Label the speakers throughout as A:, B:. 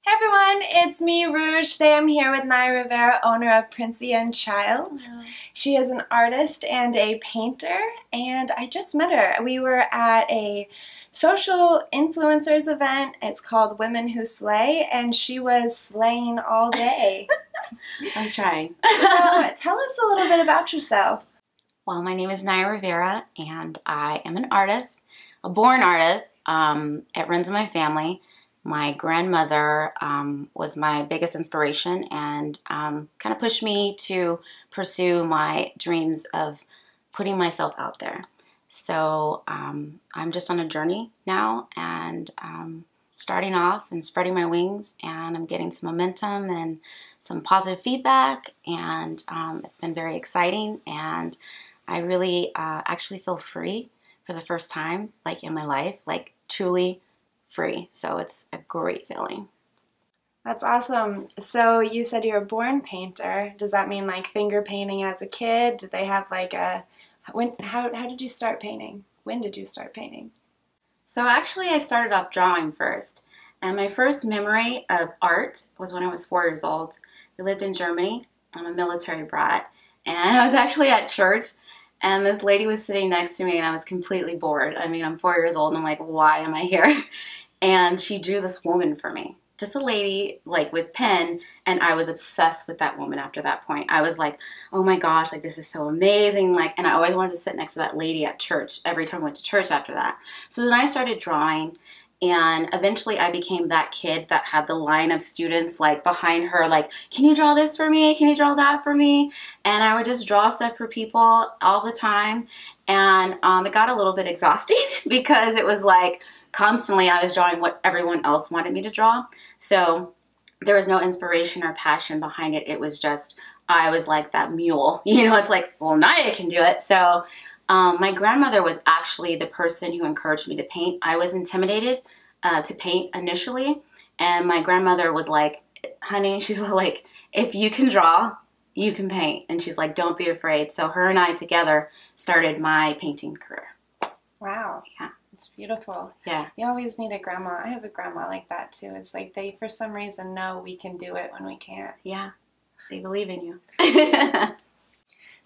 A: Hey everyone, it's me, Rouge. Today I'm here with Rivera, owner of Princy and Child.
B: Hello.
A: She is an artist and a painter, and I just met her. We were at a social influencers event. It's called Women Who Slay, and she was slaying all day.
B: I was trying.
A: So tell us a little bit about yourself.
B: Well, my name is Rivera, and I am an artist, a born artist. It runs in my family. My grandmother was my biggest inspiration and kind of pushed me to pursue my dreams of putting myself out there. So I'm just on a journey now and starting off and spreading my wings, and I'm getting some momentum and some positive feedback, and it's been very exciting, and I really actually feel free for the first time, like in my life, like truly free. So it's a great feeling.
A: That's awesome. So you said you're a born painter. Does that mean like finger painting as a kid? Did they have like how did you start painting? When did you start painting?
B: So actually I started off drawing first. And my first memory of art was when I was 4 years old. We lived in Germany. I'm a military brat. And I was actually at church, and this lady was sitting next to me, and I was completely bored. I mean, I'm 4 years old, and I'm like, why am I here? And she drew this woman for me. Just a lady, like, with pen, and I was obsessed with that woman after that point. I was like, oh my gosh, like, this is so amazing. Like, and I always wanted to sit next to that lady at church every time I went to church after that. So then I started drawing, and eventually I became that kid that had the line of students, like, behind her, like, can you draw this for me? Can you draw that for me? And I would just draw stuff for people all the time. And it got a little bit exhausting because it was like, constantly I was drawing what everyone else wanted me to draw. So there was no inspiration or passion behind it. It was just, I was like that mule. You know, it's like, well, Naya can do it. So my grandmother was actually the person who encouraged me to paint. I was intimidated to paint initially. And my grandmother was like, honey, she's like, if you can draw, you can paint. And she's like, don't be afraid. So her and I together started my painting career.
A: Wow.
B: Yeah.
A: It's beautiful.
B: Yeah.
A: You always need a grandma. I have a grandma like that too. It's like they, for some reason, know we can do it when we can't.
B: Yeah. They believe in you.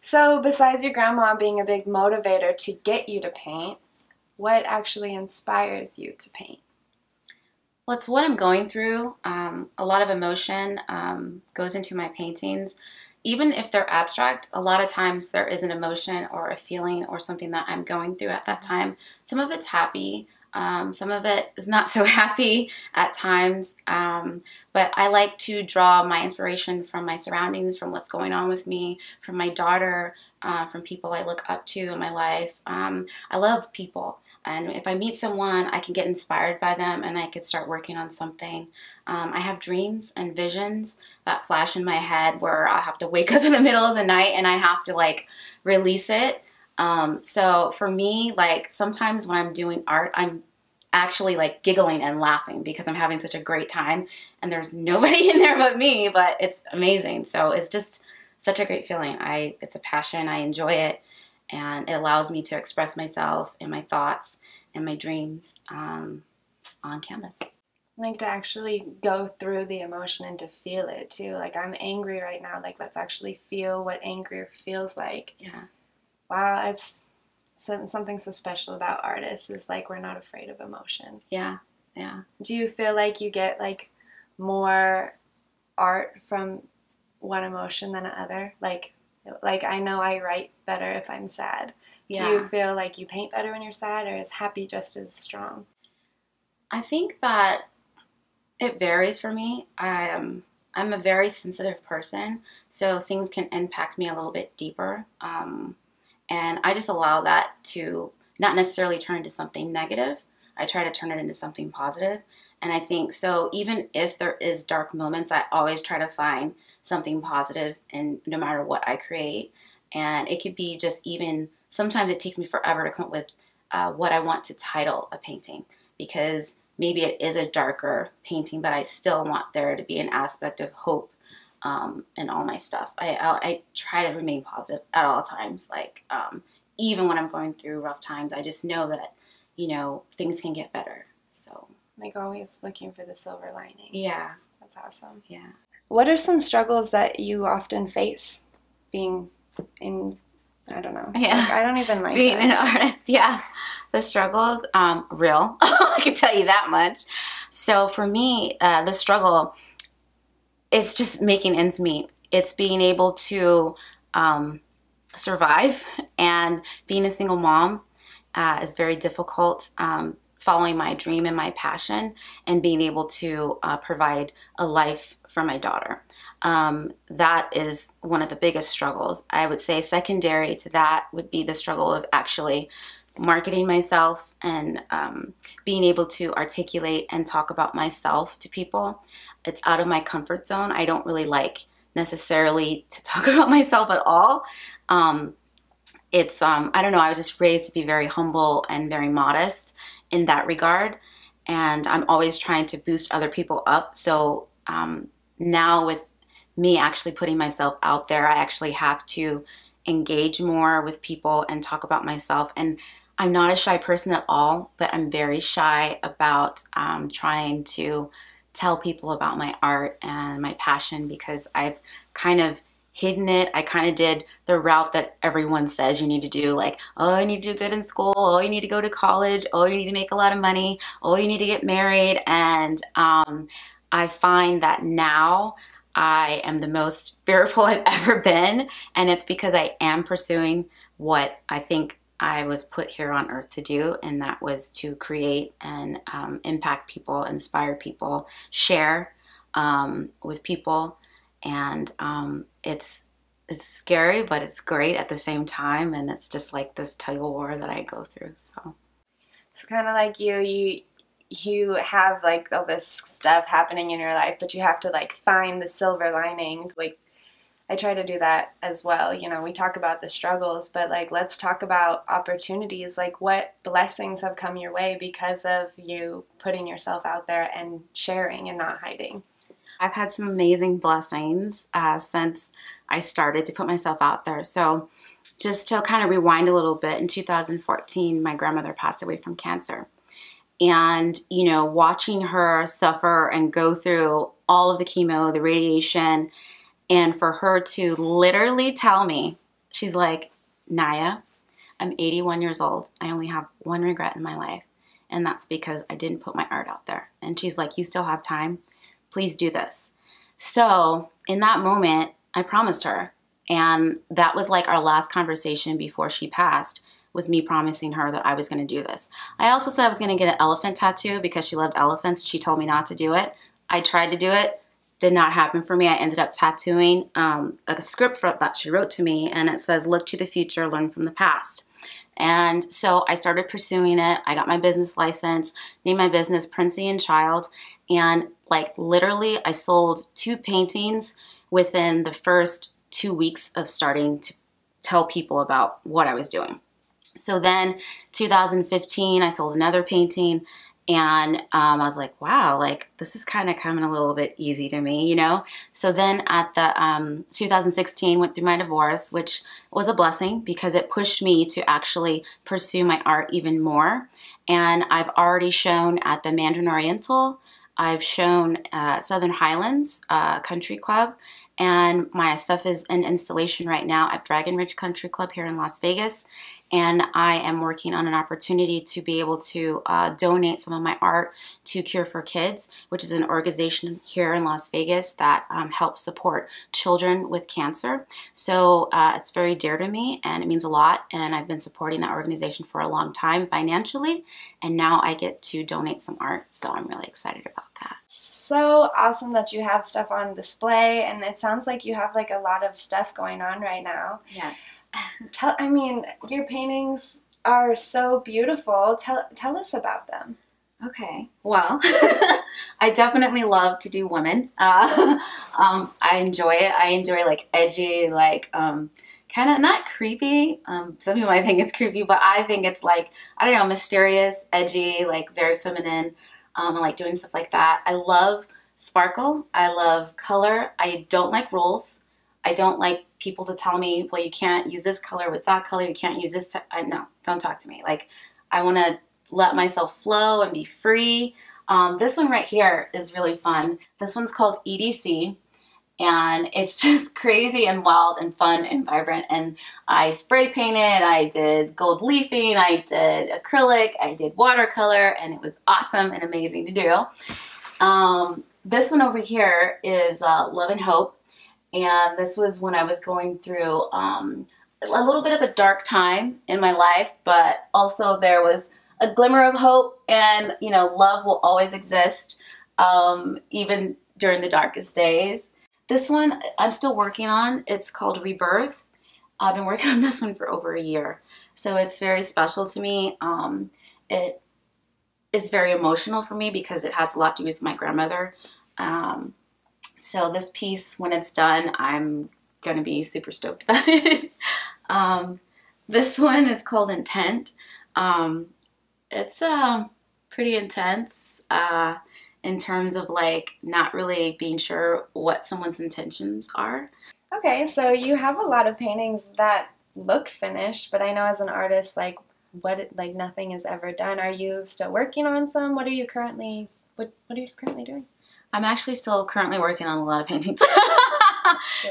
A: So besides your grandma being a big motivator to get you to paint, what actually inspires you to paint?
B: Well, it's what I'm going through. A lot of emotion goes into my paintings. Even if they're abstract, a lot of times there is an emotion or a feeling or something that I'm going through at that time. Some of it's happy. Some of it is not so happy at times. But I like to draw my inspiration from my surroundings, from what's going on with me, from my daughter, from people I look up to in my life. I love people. And if I meet someone, I can get inspired by them and I could start working on something. I have dreams and visions that flash in my head where I have to wake up in the middle of the night and I have to like release it. So for me, like sometimes when I'm doing art, I'm actually like giggling and laughing because I'm having such a great time and there's nobody in there but me, but it's amazing. So it's just such a great feeling. It's a passion. I enjoy it. And it allows me to express myself and my thoughts and my dreams on canvas.
A: Like to actually go through the emotion and to feel it too. Like I'm angry right now. Like let's actually feel what anger feels like.
B: Yeah.
A: Wow, it's something so special about artists is like we're not afraid of emotion.
B: Yeah. Yeah.
A: Do you feel like you get like more art from one emotion than another? Like I know I write better if I'm sad.
B: Yeah.
A: Do you feel like you paint better when you're sad, or is happy just as strong?
B: I think that it varies for me. I'm a very sensitive person, so things can impact me a little bit deeper. And I just allow that to not necessarily turn into something negative. I try to turn it into something positive. And I think so even if there is dark moments, I always try to find something positive in no matter what I create. And it could be just even, sometimes it takes me forever to come up with what I want to title a painting, because maybe it is a darker painting, but I still want there to be an aspect of hope in all my stuff. I try to remain positive at all times. Like even when I'm going through rough times, I just know that, you know, things can get better. So
A: Like always looking for the silver lining.
B: yeah,
A: That's awesome.
B: Yeah.
A: What are some struggles that you often face being in, I don't know.
B: Yeah.
A: Like, I don't even like
B: Being
A: that.
B: an artist, yeah. The struggles, real. I can tell you that much. So for me, the struggle, it's just making ends meet. It's being able to survive, and being a single mom is very difficult. Following my dream and my passion, and being able to provide a life for my daughter. That is one of the biggest struggles. I would say secondary to that would be the struggle of actually marketing myself, and being able to articulate and talk about myself to people. It's out of my comfort zone. I don't really like necessarily to talk about myself at all. I don't know, I was just raised to be very humble and very modest in that regard, and I'm always trying to boost other people up. So now with me actually putting myself out there, I actually have to engage more with people and talk about myself. And I'm not a shy person at all, but I'm very shy about trying to tell people about my art and my passion, because I've kind of hidden it. I kind of did the route that everyone says you need to do, like, oh, you need to do good in school, oh, you need to go to college, oh, you need to make a lot of money, oh, you need to get married. And I find that now I am the most fearful I've ever been, and it's because I am pursuing what I think I was put here on earth to do, and that was to create and impact people, inspire people, share with people. And it's scary, but it's great at the same time, and it's just like this tug of war that I go through. So
A: it's kind of like you have like all this stuff happening in your life, but you have to like find the silver lining. Like, I try to do that as well. You know, we talk about the struggles, but like, let's talk about opportunities. Like, what blessings have come your way because of you putting yourself out there and sharing and not hiding?
B: I've had some amazing blessings since I started to put myself out there. So just to kind of rewind a little bit, in 2014, my grandmother passed away from cancer. And, you know, watching her suffer and go through all of the chemo, the radiation, and for her to literally tell me, she's like, Naya, I'm 81 years old. I only have one regret in my life, and that's because I didn't put my art out there. And she's like, you still have time. Please do this. So in that moment, I promised her. And that was like our last conversation before she passed, was me promising her that I was going to do this. I also said I was going to get an elephant tattoo because she loved elephants. She told me not to do it. I tried to do it. Did not happen for me. I ended up tattooing a script that she wrote to me, and it says, look to the future, learn from the past. And so I started pursuing it. I got my business license, named my business Princy and Child. And like literally I sold 2 paintings within the first 2 weeks of starting to tell people about what I was doing. So then 2015, I sold another painting, and I was like, wow, like this is kind of coming a little bit easy to me, you know? So then at the 2016, went through my divorce, which was a blessing because it pushed me to actually pursue my art even more. And I've already shown at the Mandarin Oriental, I've shown Southern Highlands Country Club, and my stuff is in installation right now at Dragon Ridge Country Club here in Las Vegas. And I am working on an opportunity to be able to donate some of my art to Cure for Kids, which is an organization here in Las Vegas that helps support children with cancer. So it's very dear to me, and it means a lot. And I've been supporting that organization for a long time financially, and now I get to donate some art. So I'm really excited about that.
A: So awesome that you have stuff on display, and it sounds like you have like a lot of stuff going on right now.
B: Yes.
A: I mean, your paintings are so beautiful. Tell us about them.
B: Okay. Well, I definitely love to do women. I enjoy it. I enjoy like edgy, like kind of not creepy. Some people might think it's creepy, but I think it's like, I don't know, mysterious, edgy, like very feminine. I like doing stuff like that. I love sparkle. I love color. I don't like rules. I don't like people to tell me, well, you can't use this color with that color. You can't use this. No, don't talk to me. Like, I want to let myself flow and be free. This one right here is really fun. This one's called EDC. And it's just crazy and wild and fun and vibrant. And I spray painted, I did gold leafing, I did acrylic, I did watercolor, and it was awesome and amazing to do. This one over here is Love and Hope. And this was when I was going through a little bit of a dark time in my life, but also there was a glimmer of hope, and you know, love will always exist, even during the darkest days. This one I'm still working on. It's called Rebirth. I've been working on this one for over a year, so it's very special to me. It is very emotional for me because it has a lot to do with my grandmother. So this piece, when it's done, I'm gonna be super stoked about it. This one is called Intent. It's pretty intense in terms of like not really being sure what someone's intentions are.
A: Okay, so you have a lot of paintings that look finished, but I know as an artist, like nothing is ever done. Are you still working on some? What are you currently doing?
B: I'm actually still currently working on a lot of paintings.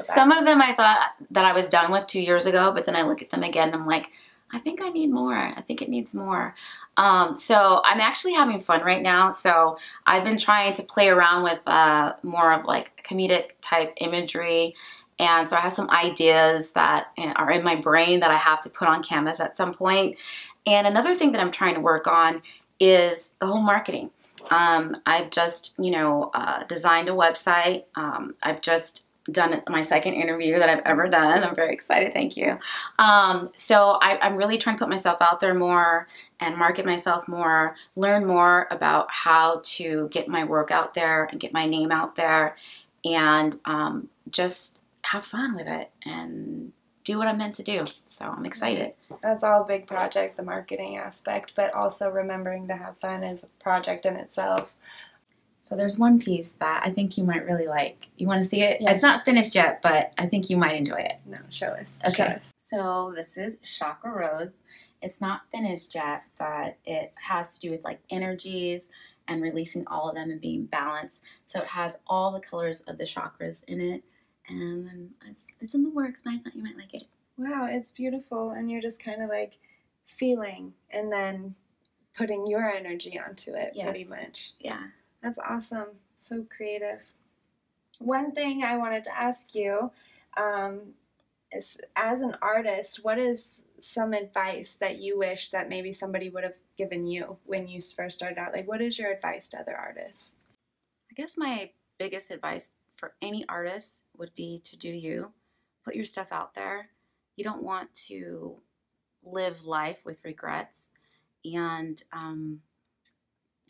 B: Some of them I thought that I was done with 2 years ago, but then I look at them again and I'm like, I think I need more. I think it needs more. So I'm actually having fun right now. So I've been trying to play around with more of like comedic type imagery. And so I have some ideas that are in my brain that I have to put on canvas at some point. And another thing that I'm trying to work on is the whole marketing. I've just, designed a website. I've just done my second interview that I've ever done. I'm very excited. Thank you. So I'm really trying to put myself out there more and market myself more, learn more about how to get my work out there and get my name out there, and just have fun with it and do what I'm meant to do. So I'm excited.
A: That's all a big project, the marketing aspect, but also remembering to have fun is a project in itself.
B: So there's one piece that I think you might really like. You want to see it?
A: Yes.
B: It's not finished yet, but I think you might enjoy it.
A: No, show us.
B: Okay.
A: Show us.
B: So this is Chakra Rose. It's not finished yet, but it has to do with like energies and releasing all of them and being balanced. So it has all the colors of the chakras in it. And then it's in the works, but I thought you might like it.
A: Wow, it's beautiful. And you're just kind of like feeling and then putting your energy onto it,
B: Yes.
A: Pretty much.
B: Yeah.
A: That's awesome. So creative. One thing I wanted to ask you is, as an artist, what is some advice that you wish that maybe somebody would have given you when you first started out? Like, what is your advice to other artists?
B: I guess my biggest advice for any artist would be to do you. Put your stuff out there. You don't want to live life with regrets, and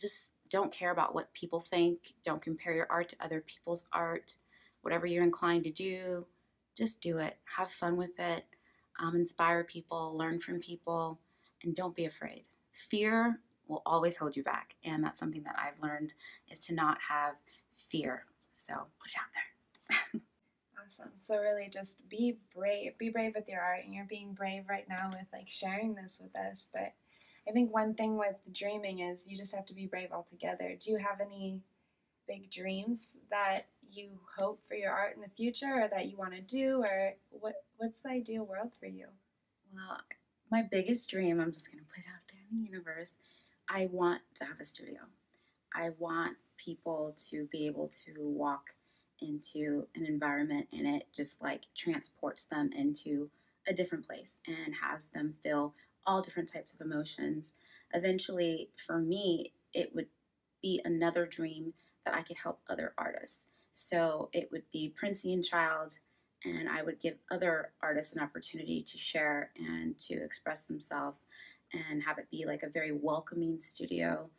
B: just don't care about what people think. Don't compare your art to other people's art. Whatever you're inclined to do, just do it. Have fun with it. Inspire people, learn from people, and don't be afraid. Fear will always hold you back, and that's something that I've learned, is to not have fear. So put it out there.
A: Awesome. So really just be brave. Be brave with your art, and you're being brave right now with like sharing this with us. But I think one thing with dreaming is you just have to be brave altogether. Do you have any big dreams that you hope for your art in the future, or that you want to do, or what's the ideal world for you?
B: Well, my biggest dream, I'm just going to put it out there in the universe, I want to have a studio. I want people to be able to walk into an environment and it just like transports them into a different place and has them feel all different types of emotions. Eventually, for me, it would be another dream that I could help other artists. So it would be Princy and Child, and I would give other artists an opportunity to share and to express themselves, and have it be like a very welcoming studio,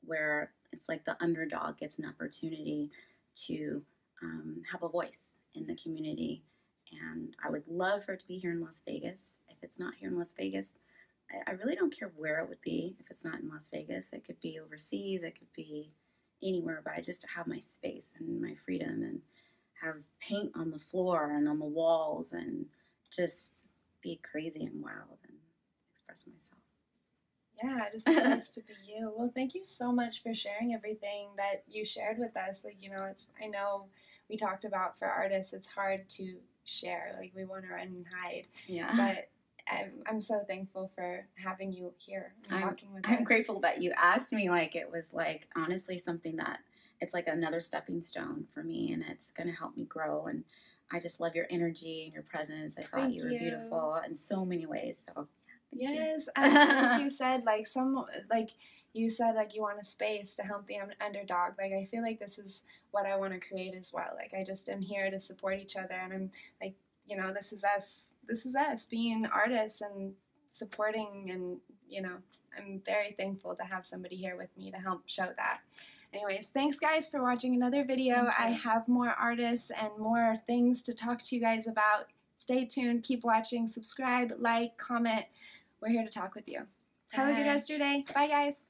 B: where it's like the underdog gets an opportunity to have a voice in the community. And I would love for it to be here in Las Vegas. If it's not here in Las Vegas, I really don't care where it would be. If it's not in Las Vegas, it could be overseas, it could be anywhere, but I just have my space and my freedom and have paint on the floor and on the walls and just be crazy and wild and express myself.
A: Yeah, just a place to be you. Well, thank you so much for sharing everything that you shared with us. Like, I know we talked about for artists, it's hard to share. Like, we want to run and hide.
B: Yeah.
A: But I'm so thankful for having you here and talking with us.
B: I'm grateful that you asked me. Like, it was like, honestly, something that it's like another stepping stone for me, and it's going to help me grow. And I just love your energy and your presence. I thought you were beautiful in so many ways. So
A: yes, like you said, you said, like, you want a space to help the underdog. Like, I feel like this is what I want to create as well. Like, I just am here to support each other, and I'm like, this is us. This is us being artists and supporting, and I'm very thankful to have somebody here with me to help show that. Anyways, thanks guys for watching another video. I have more artists and more things to talk to you guys about. Stay tuned, keep watching, subscribe, like, comment. We're here to talk with you. Have a good rest of your day. Bye, guys.